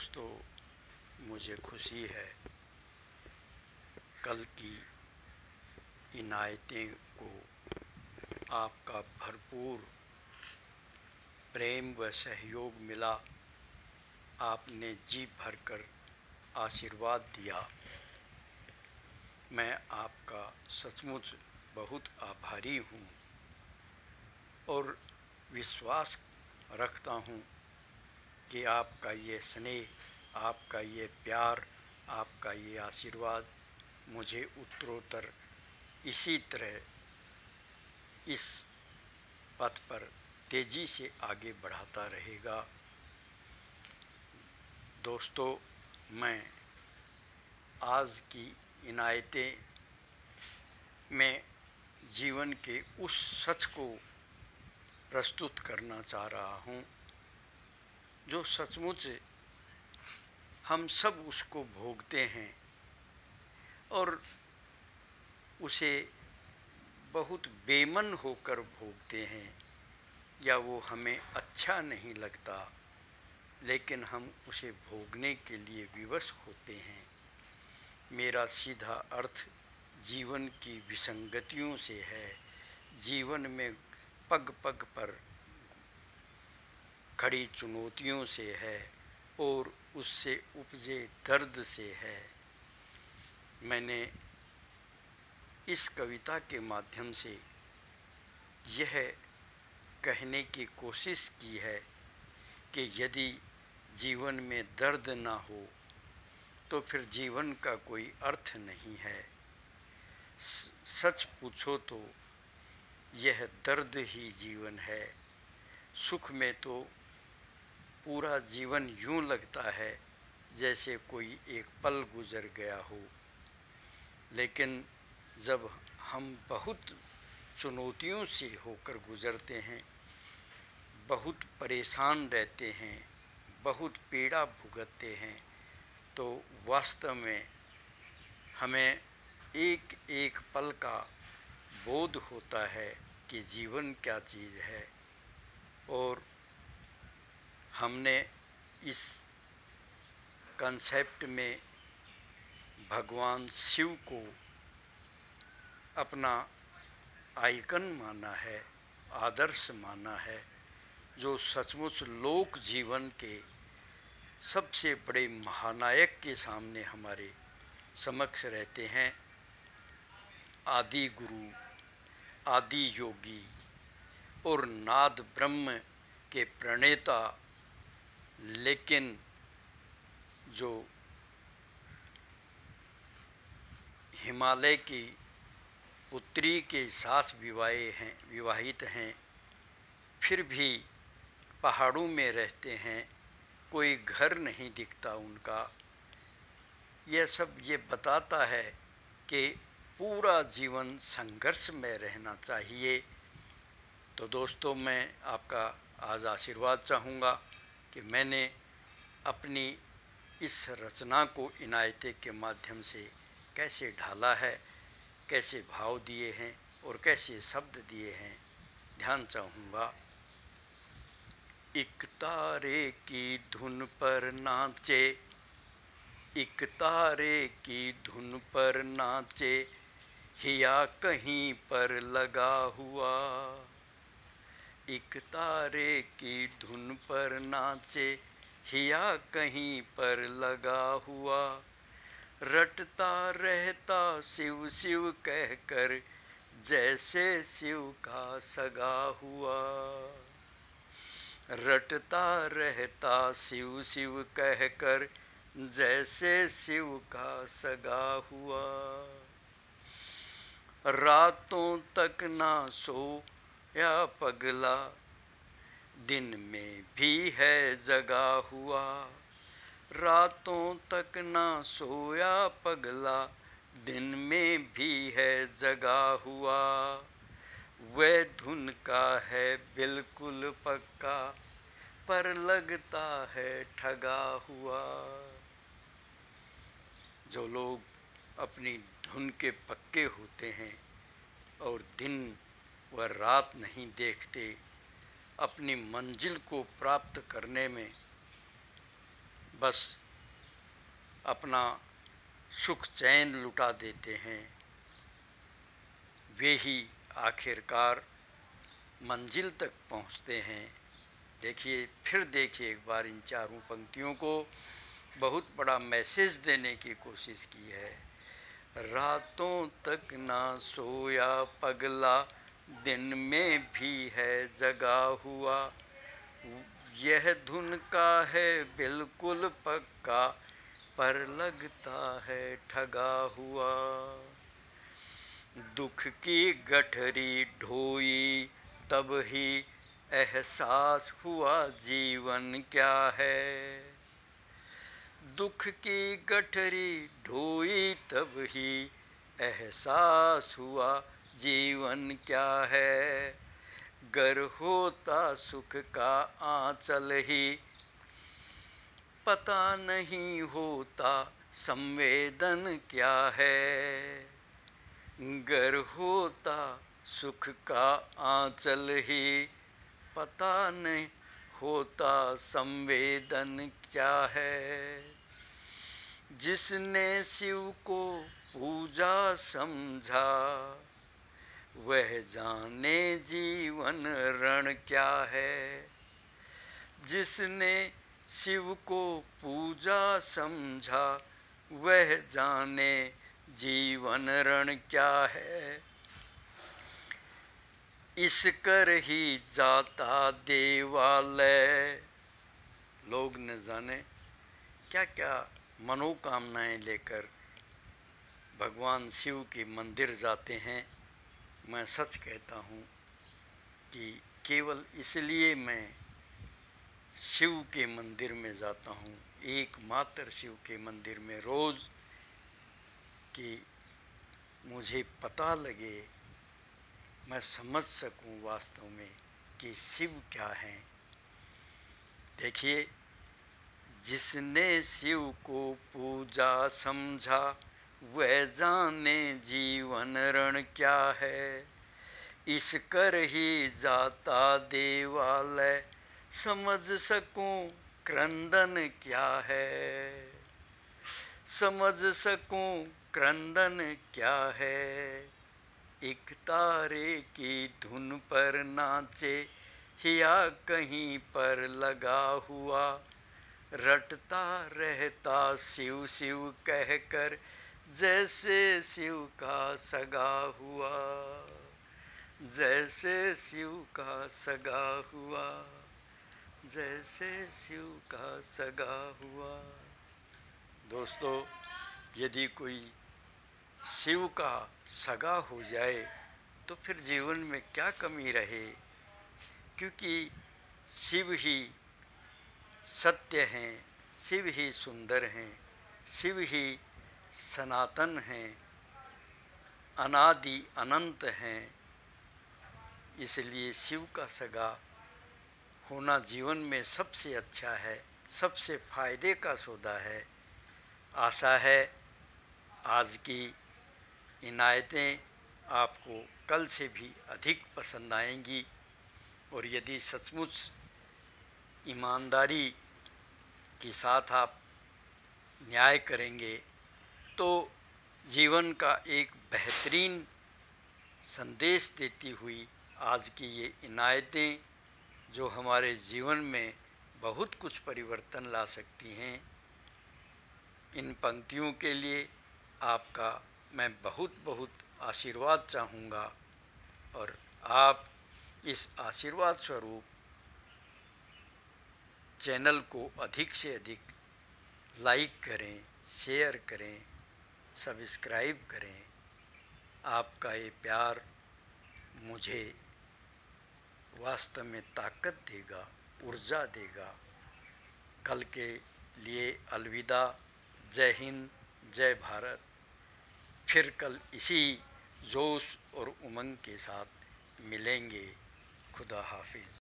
दोस्तों, मुझे खुशी है कल की इनायतें को आपका भरपूर प्रेम व सहयोग मिला। आपने जी भरकर आशीर्वाद दिया। मैं आपका सचमुच बहुत आभारी हूँ और विश्वास रखता हूँ कि आपका ये स्नेह, आपका ये प्यार, आपका ये आशीर्वाद मुझे उत्तरोत्तर इसी तरह इस पथ पर तेज़ी से आगे बढ़ाता रहेगा। दोस्तों, मैं आज की इनायतें में जीवन के उस सच को प्रस्तुत करना चाह रहा हूँ जो सचमुच हम सब उसको भोगते हैं और उसे बहुत बेमन होकर भोगते हैं, या वो हमें अच्छा नहीं लगता, लेकिन हम उसे भोगने के लिए विवश होते हैं। मेरा सीधा अर्थ जीवन की विसंगतियों से है, जीवन में पग पग पर खड़ी चुनौतियों से है और उससे उपजे दर्द से है। मैंने इस कविता के माध्यम से यह कहने की कोशिश की है कि यदि जीवन में दर्द ना हो तो फिर जीवन का कोई अर्थ नहीं है। सच पूछो तो यह दर्द ही जीवन है। सुख में तो पूरा जीवन यूं लगता है जैसे कोई एक पल गुजर गया हो, लेकिन जब हम बहुत चुनौतियों से होकर गुजरते हैं, बहुत परेशान रहते हैं, बहुत पीड़ा भुगतते हैं, तो वास्तव में हमें एक एक पल का बोध होता है कि जीवन क्या चीज़ है। और हमने इस कंसेप्ट में भगवान शिव को अपना आइकन माना है, आदर्श माना है, जो सचमुच लोक जीवन के सबसे बड़े महानायक के सामने हमारे समक्ष रहते हैं। आदि गुरु, आदि योगी और नाद ब्रह्म के प्रणेता, लेकिन जो हिमालय की पुत्री के साथ विवाहित हैं, फिर भी पहाड़ों में रहते हैं, कोई घर नहीं दिखता उनका। यह सब ये बताता है कि पूरा जीवन संघर्ष में रहना चाहिए। तो दोस्तों, मैं आपका आज आशीर्वाद चाहूँगा कि मैंने अपनी इस रचना को इनायते के माध्यम से कैसे ढाला है, कैसे भाव दिए हैं और कैसे शब्द दिए हैं, ध्यान चाहूँगा। एक तारे की धुन पर नाचे, एक तारे की धुन पर नाचे, हिया कहीं पर लगा हुआ। एक तारे की धुन पर नाचे, हिया कहीं पर लगा हुआ। रटता रहता शिव शिव कहकर, जैसे शिव का सगा हुआ। रटता रहता शिव शिव कहकर, जैसे शिव का सगा हुआ। रातों तक ना सोया पगला, दिन में भी है जगा हुआ। रातों तक ना सोया पगला, दिन में भी है जगा हुआ। वह धुन का है बिल्कुल पक्का, पर लगता है ठगा हुआ। जो लोग अपनी धुन के पक्के होते हैं और दिन व रात नहीं देखते, अपनी मंजिल को प्राप्त करने में बस अपना सुख चैन लुटा देते हैं, वे ही आखिरकार मंजिल तक पहुंचते हैं। देखिए, फिर देखिए एक बार इन चारों पंक्तियों को, बहुत बड़ा मैसेज देने की कोशिश की है। रातों तक ना सोया पगला, दिन में भी है जगा हुआ, यह धुन का है बिल्कुल पक्का, पर लगता है ठगा हुआ। दुख की गठरी ढोई तब ही एहसास हुआ जीवन क्या है, दुख की गठरी ढोई तब ही एहसास हुआ जीवन क्या है, गर होता सुख का आंचल ही पता नहीं होता संवेदन क्या है, गर होता सुख का आंचल ही पता नहीं होता संवेदन क्या है, जिसने शिव को पूजा समझा वह जाने जीवन रण क्या है, जिसने शिव को पूजा समझा वह जाने जीवन रण क्या है, इस कर ही जाता देवालय। लोग न जाने क्या क्या मनोकामनाएं लेकर भगवान शिव के मंदिर जाते हैं। मैं सच कहता हूँ कि केवल इसलिए मैं शिव के मंदिर में जाता हूँ, एकमात्र शिव के मंदिर में रोज़, कि मुझे पता लगे, मैं समझ सकूं वास्तव में कि शिव क्या हैं। देखिए, जिसने शिव को पूजा समझा वह जाने जीवन रण क्या है, इस कर ही जाता देवालय समझ सकूं क्रंदन क्या है, समझ सकूं क्रंदन क्या है, एक तारे की धुन पर नाचे या कहीं पर लगा हुआ, रटता रहता शिव शिव कहकर जैसे शिव का सगा हुआ, जैसे शिव का सगा हुआ, जैसे शिव का सगा हुआ। दोस्तों, यदि कोई शिव का सगा हो जाए तो फिर जीवन में क्या कमी रहे, क्योंकि शिव ही सत्य हैं, शिव ही सुंदर हैं, शिव ही सनातन हैं, अनादि अनंत हैं। इसलिए शिव का सगा होना जीवन में सबसे अच्छा है, सबसे फायदे का सौदा है। आशा है आज की इनायतें आपको कल से भी अधिक पसंद आएंगी, और यदि सचमुच ईमानदारी के साथ आप न्याय करेंगे तो जीवन का एक बेहतरीन संदेश देती हुई आज की ये इनायतें, जो हमारे जीवन में बहुत कुछ परिवर्तन ला सकती हैं, इन पंक्तियों के लिए आपका मैं बहुत बहुत आशीर्वाद चाहूँगा, और आप इस आशीर्वाद स्वरूप चैनल को अधिक से अधिक लाइक करें, शेयर करें, सब्सक्राइब करें। आपका ये प्यार मुझे वास्तव में ताकत देगा, ऊर्जा देगा। कल के लिए अलविदा। जय हिंद, जय भारत। फिर कल इसी जोश और उमंग के साथ मिलेंगे। खुदा हाफिज़।